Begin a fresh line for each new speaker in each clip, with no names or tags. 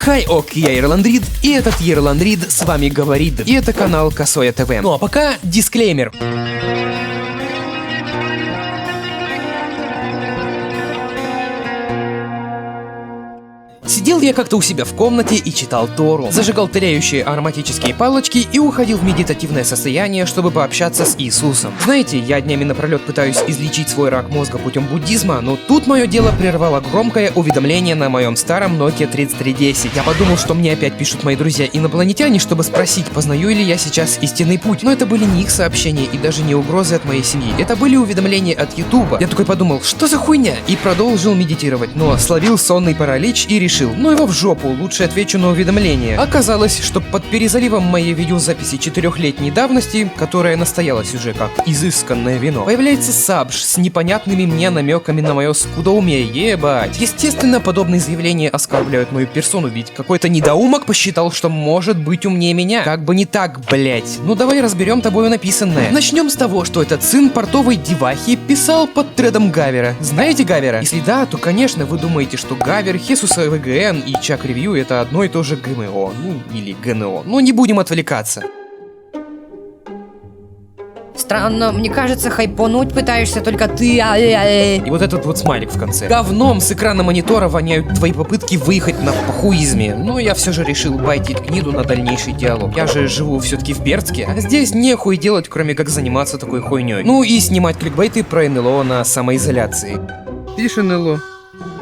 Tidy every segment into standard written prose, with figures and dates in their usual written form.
Хай, ок, я Ирландрид, и этот Ирландрид с вами говорит, и это канал Косое ТВ. Ну а пока дисклеймер. Сидел я как-то у себя в комнате и читал Тору, зажигал тлеющие ароматические палочки и уходил в медитативное состояние, чтобы пообщаться с Иисусом. Знаете, я днями напролет пытаюсь излечить свой рак мозга путем буддизма, но тут мое дело прервало громкое уведомление на моем старом Nokia 3310. Я подумал, что мне опять пишут мои друзья-инопланетяне, чтобы спросить, познаю ли я сейчас истинный путь. Но это были не их сообщения и даже не угрозы от моей семьи. Это были уведомления от Ютуба. Я такой подумал, что за хуйня? И продолжил медитировать, но словил сонный паралич и решил, ну его в жопу, лучше отвечу на уведомление. Оказалось, что под перезаливом моей видеозаписи 4-летней давности, которая настоялась уже как изысканное вино, появляется сабж с непонятными мне намеками на мое скудоумие, ебать. Естественно, подобные заявления оскорбляют мою персону, ведь какой-то недоумок посчитал, что может быть умнее меня. Как бы не так, блять. Ну давай разберем тобою написанное. Начнем с того, что этот сын портовой девахи писал под тредом Гавера. Знаете Гавера? Если да, то конечно вы думаете, что Гавер, Хесус ВГН и Чак Ревью это одно и то же ГМО, ну или ГНО. Но не будем отвлекаться.
Странно, мне кажется, хайпонуть пытаешься только ты.
И вот этот вот смайлик в конце. Говном с экрана монитора воняют твои попытки выехать на похуизме. Но я все же решил байтить гниду на дальнейший диалог. Я же живу все-таки в Бердске, а здесь нехуй делать, кроме как заниматься такой хуйней. Ну и снимать кликбейты про НЛО на самоизоляции. Пиши НЛО.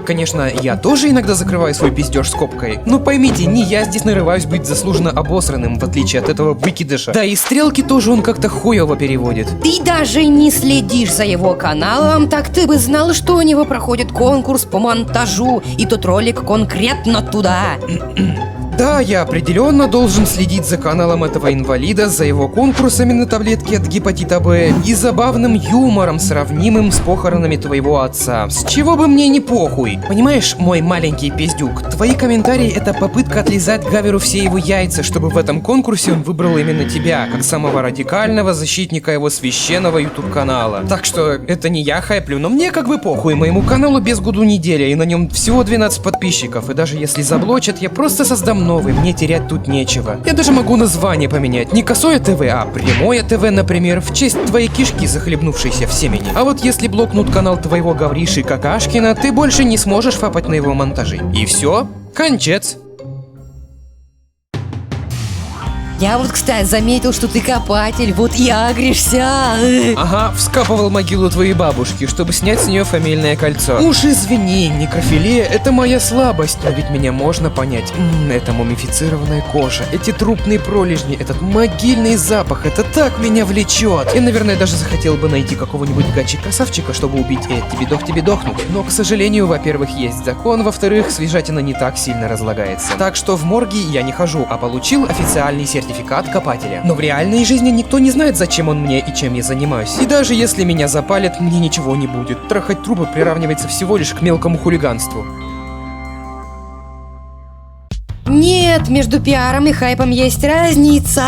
Конечно, я тоже иногда закрываю свой пиздеж скобкой, но поймите, не я здесь нарываюсь быть заслуженно обосранным, в отличие от этого выкидыша. Да и стрелки тоже он как-то хуево переводит.
Ты даже не следишь за его каналом, так ты бы знал, что у него проходит конкурс по монтажу, и тот ролик конкретно туда.
Да, я определенно должен следить за каналом этого инвалида, за его конкурсами на таблетки от гепатита Б и забавным юмором, сравнимым с похоронами твоего отца. С чего бы мне не похуй? Понимаешь, мой маленький пиздюк, твои комментарии — это попытка отлизать Гаверу все его яйца, чтобы в этом конкурсе он выбрал именно тебя, как самого радикального защитника его священного ютуб-канала. Так что это не я хайплю, но мне как бы похуй, моему каналу без году неделя, и на нем всего 12 подписчиков, и даже если заблочат, я просто создам новый, мне терять тут нечего. Я даже могу название поменять, не Косое ТВ, а Прямое ТВ, например, в честь твоей кишки, захлебнувшейся в семени. А вот если блокнут канал твоего Гавриши Какашкина, ты больше не сможешь фапать на его монтажи. И все, кончец.
Я вот, кстати, заметил, что ты копатель, вот и агришься.
Ага, вскапывал могилу твоей бабушки, чтобы снять с нее фамильное кольцо. Уж извини, некрофилия — это моя слабость, но ведь меня можно понять. Это мумифицированная кожа, эти трупные пролежни, этот могильный запах, это так меня влечет. Я, наверное, даже захотел бы найти какого-нибудь гачи-красавчика, чтобы убить тебе дохнуть. Но, к сожалению, во-первых, есть закон, во-вторых, свежатина не так сильно разлагается. Так что в морге я не хожу, а получил официальный сертификат копателя. Но в реальной жизни никто не знает, зачем он мне и чем я занимаюсь. И даже если меня запалят, мне ничего не будет. Трахать трупы приравнивается всего лишь к мелкому хулиганству.
Нет, между пиаром и хайпом есть разница.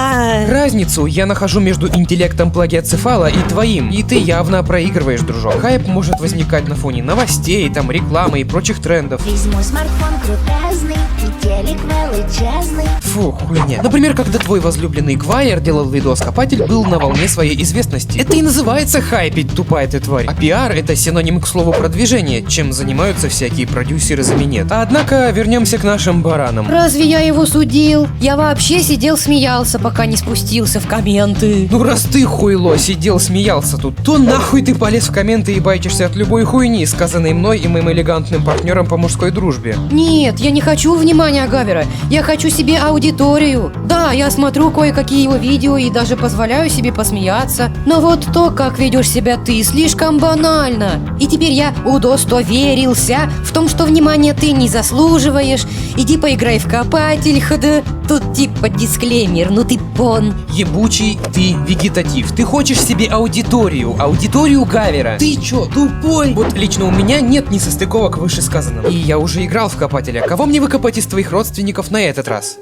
Разницу я нахожу между интеллектом плагиоцефала и твоим. И ты явно проигрываешь, дружок. Хайп может возникать на фоне новостей, там рекламы и прочих трендов.
Весь мой смартфон крутезный, и телек величезный.
Фу, хуйня. Например, когда твой возлюбленный Гвайер делал видос, копатель был на волне своей известности. Это и называется хайпить, тупая ты тварь. А пиар — это синоним к слову продвижения, чем занимаются всякие продюсеры за минет. Однако, вернемся к нашим баранам.
Разве я его судил? Я вообще сидел смеялся, пока не спустился в комменты.
Ну раз ты, хуйло, сидел смеялся тут, то нахуй ты полез в комменты и байтишься от любой хуйни, сказанной мной и моим элегантным партнером по мужской дружбе.
Нет, я не хочу внимания Гавера, я хочу себе аудиторию. Да, я смотрю кое-какие его видео и даже позволяю себе посмеяться. Но вот то, как ведешь себя ты, слишком банально. И теперь я удостоверился в том, что внимания ты не заслуживаешь. Иди поиграй в копатель, хд. Тут типа дисклеймер, ну ты пон.
Ебучий ты вегетатив. Ты хочешь себе аудиторию Гавера. Ты чё, тупой? Вот лично у меня нет несостыковок вышесказанного. И я уже играл в копателя. Кого мне выкопать из твоих родственников на этот раз?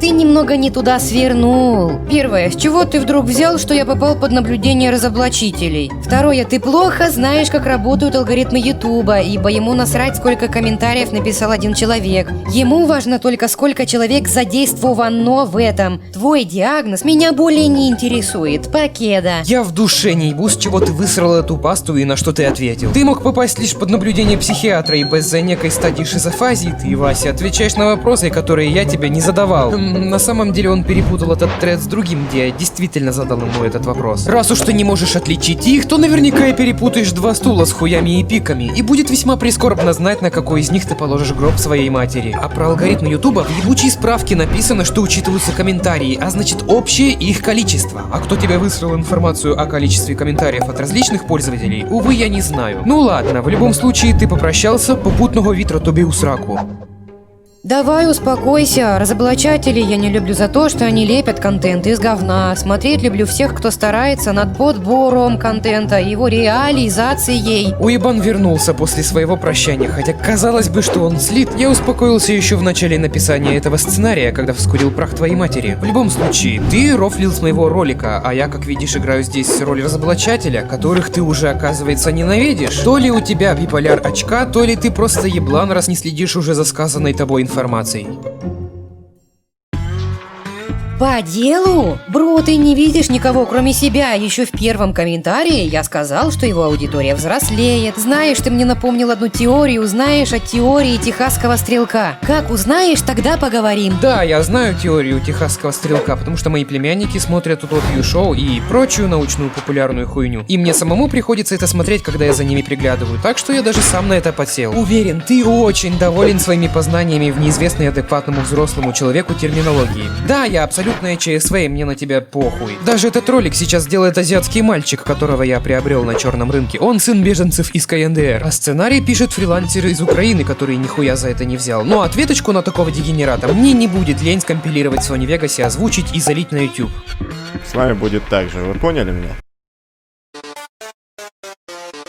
Ты немного не туда свернул. Первое, с чего ты вдруг взял, что я попал под наблюдение разоблачителей? Второе, ты плохо знаешь, как работают алгоритмы Ютуба, ибо ему насрать, сколько комментариев написал один человек. Ему важно только, сколько человек задействовано в этом. Твой диагноз меня более не интересует. Покеда.
Я в душе не ебу, с чего ты высрал эту пасту и на что ты ответил. Ты мог попасть лишь под наблюдение психиатра, ибо из-за некой стадии шизофазии ты, Вася, отвечаешь на вопросы, которые я тебе не задавал. На самом деле он перепутал этот тред с другим, где я действительно задал ему этот вопрос. Раз уж ты не можешь отличить их, то наверняка и перепутаешь два стула с хуями и пиками, и будет весьма прискорбно знать, на какой из них ты положишь гроб своей матери. А про алгоритмы Ютуба в ебучей справке написано, что учитываются комментарии, а значит общее их количество. А кто тебе высрал информацию о количестве комментариев от различных пользователей, увы, я не знаю. Ну ладно, в любом случае ты попрощался, попутного вітра тобі у сраку.
Давай успокойся, разоблачателей я не люблю за то, что они лепят контент из говна. Смотреть люблю всех, кто старается над подбором контента и его реализацией.
Уебан вернулся после своего прощания, хотя казалось бы, что он слит. Я успокоился еще в начале написания этого сценария, когда вскурил прах твоей матери. В любом случае, ты рофлил с моего ролика, а я, как видишь, играю здесь роль разоблачателя, которых ты уже, оказывается, ненавидишь. То ли у тебя биполяр очка, то ли ты просто еблан, раз не следишь уже за сказанной тобой информацией.
По делу? Бро, ты не видишь никого, кроме себя. Еще в первом комментарии я сказал, что его аудитория взрослеет. Знаешь, ты мне напомнил одну теорию, знаешь о теории техасского стрелка. Как узнаешь, тогда поговорим.
Да, я знаю теорию техасского стрелка, потому что мои племянники смотрят утопию шоу и прочую научную популярную хуйню. И мне самому приходится это смотреть, когда я за ними приглядываю, так что я даже сам на это подсел. Уверен, ты очень доволен своими познаниями в неизвестной адекватному взрослому человеку терминологии. Да, я абсолютно ЧСВ, и мне на тебя похуй. Даже этот ролик сейчас делает азиатский мальчик, которого я приобрел на черном рынке. Он сын беженцев из КНДР. А сценарий пишет фрилансер из Украины, который нихуя за это не взял. Но ответочку на такого дегенерата мне не будет лень скомпилировать в Sony Vegas, озвучить и залить на YouTube.
С вами будет так же, вы поняли меня?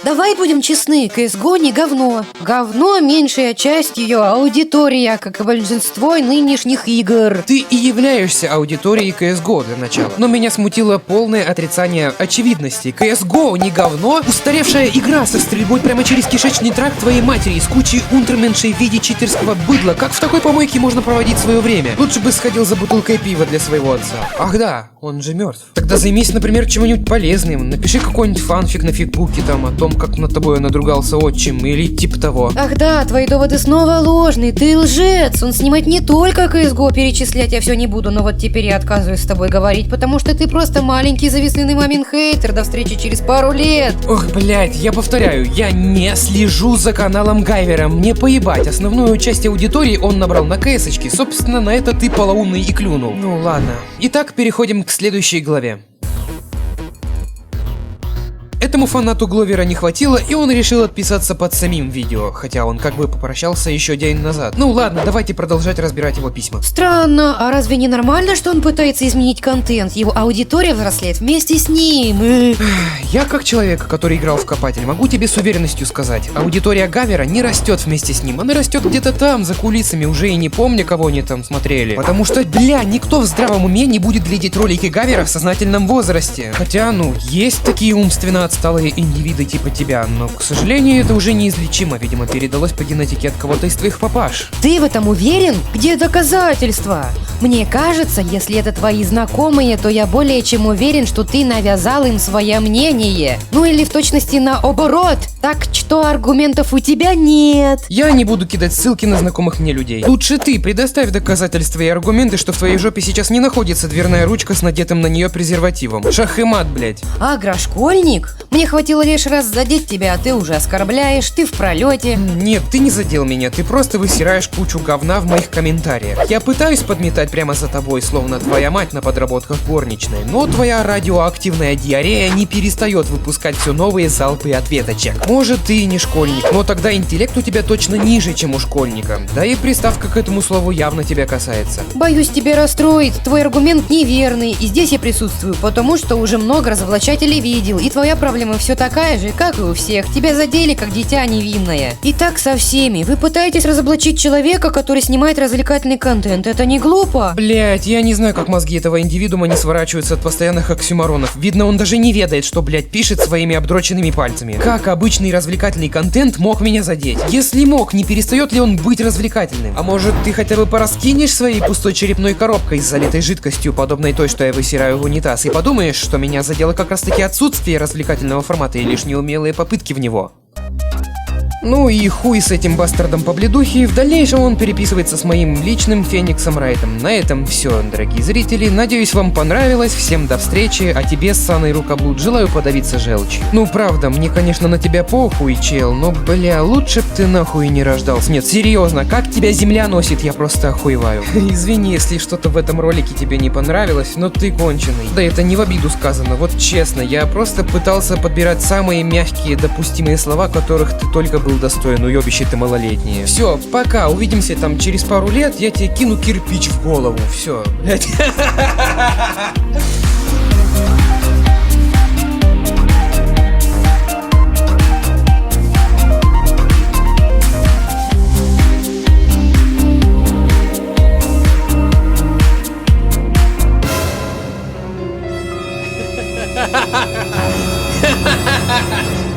Давай будем честны, CSGO не говно. Говно меньшая часть ее аудитория, как и большинство нынешних игр.
Ты и являешься аудиторией CSGO для начала. Но меня смутило полное отрицание очевидности. CSGO не говно, устаревшая игра со стрельбой прямо через кишечный тракт твоей матери с кучей унтерменшей в виде читерского быдла. Как в такой помойке можно проводить свое время? Лучше бы сходил за бутылкой пива для своего отца. Ах да, он же мертв. Тогда займись, например, чем-нибудь полезным. Напиши какой-нибудь фанфик на фигбуке там о том, как над тобой надругался отчим или типа того.
Ах да, твои доводы снова ложные, ты лжец. Он снимать не только CSGO, перечислять я все не буду, но вот теперь я отказываюсь с тобой говорить, потому что ты просто маленький завистливый мамин хейтер. До встречи через пару лет.
Ох, блять, я повторяю, я не слежу за каналом Гайвера, мне поебать. Основную часть аудитории он набрал на КСочке, собственно, на это ты полоумный и клюнул. Ну ладно. Итак, переходим к следующей главе. Этому фанату Гловера не хватило, и он решил отписаться под самим видео, хотя он как бы попрощался еще день назад. Ну ладно, давайте продолжать разбирать его письма.
Странно, а разве не нормально, что он пытается изменить контент? Его аудитория взрослеет вместе с ним.
Я как человек, который играл в Копатель, могу тебе с уверенностью сказать, аудитория Гавера не растет вместе с ним, она растет где-то там, за кулисами, уже и не помню, кого они там смотрели. Потому что, бля, никто в здравом уме не будет глядеть ролики Гавера в сознательном возрасте. Хотя, ну, есть такие умственно отсталые индивиды типа тебя, но, к сожалению, это уже неизлечимо, видимо, передалось по генетике от кого-то из твоих папаш.
Ты в этом уверен? Где доказательства? Мне кажется, если это твои знакомые, то я более чем уверен, что ты навязал им свое мнение. Ну или в точности наоборот. Так что аргументов у тебя нет.
Я не буду кидать ссылки на знакомых мне людей. Лучше ты предоставь доказательства и аргументы, что в твоей жопе сейчас не находится дверная ручка с надетым на нее презервативом. Шах и мат, блять.
Агрошкольник? Мне хватило лишь раз задеть тебя, а ты уже оскорбляешь, ты в пролете.
Нет, ты не задел меня, ты просто высираешь кучу говна в моих комментариях. Я пытаюсь подметать прямо за тобой, словно твоя мать на подработках горничной, но твоя радиоактивная диарея не перестает выпускать все новые залпы ответочек. Может, ты и не школьник, но тогда интеллект у тебя точно ниже, чем у школьника. Да и приставка к этому слову явно тебя касается.
Боюсь тебя расстроить, твой аргумент неверный, и здесь я присутствую, потому что уже много разоблачателей видел, и твоя проблема проблема все такая же, как и у всех. Тебя задели, как дитя невинное. И так со всеми. Вы пытаетесь разоблачить человека, который снимает развлекательный контент. Это не глупо?
Блять, я не знаю, как мозги этого индивидуума не сворачиваются от постоянных оксюморонов. Видно, он даже не ведает, что, блять, пишет своими обдроченными пальцами. Как обычный развлекательный контент мог меня задеть? Если мог, не перестает ли он быть развлекательным? А может, ты хотя бы пораскинешь своей пустой черепной коробкой с залитой жидкостью, подобной той, что я высираю в унитаз, и подумаешь, что меня задело как раз таки отсутствие развлекательного формата и лишь неумелые попытки в него. Ну и хуй с этим бастардом по бледухе, в дальнейшем он переписывается с моим личным Фениксом Райтом. На этом все, дорогие зрители, надеюсь, вам понравилось, всем до встречи, а тебе, ссаный рукоблуд, желаю подавиться желчью. Ну правда, мне конечно на тебя похуй, чел, но бля, лучше б ты нахуй не рождался. Нет, серьезно, как тебя земля носит, я просто охуеваю. Извини, если что-то в этом ролике тебе не понравилось, но ты конченый. Да это не в обиду сказано, вот честно, я просто пытался подбирать самые мягкие допустимые слова, которых ты только был достоин, уебище ты малолетние. Все, пока, увидимся там через пару лет, я тебе кину кирпич в голову, все, блять. Ha ha ha ha!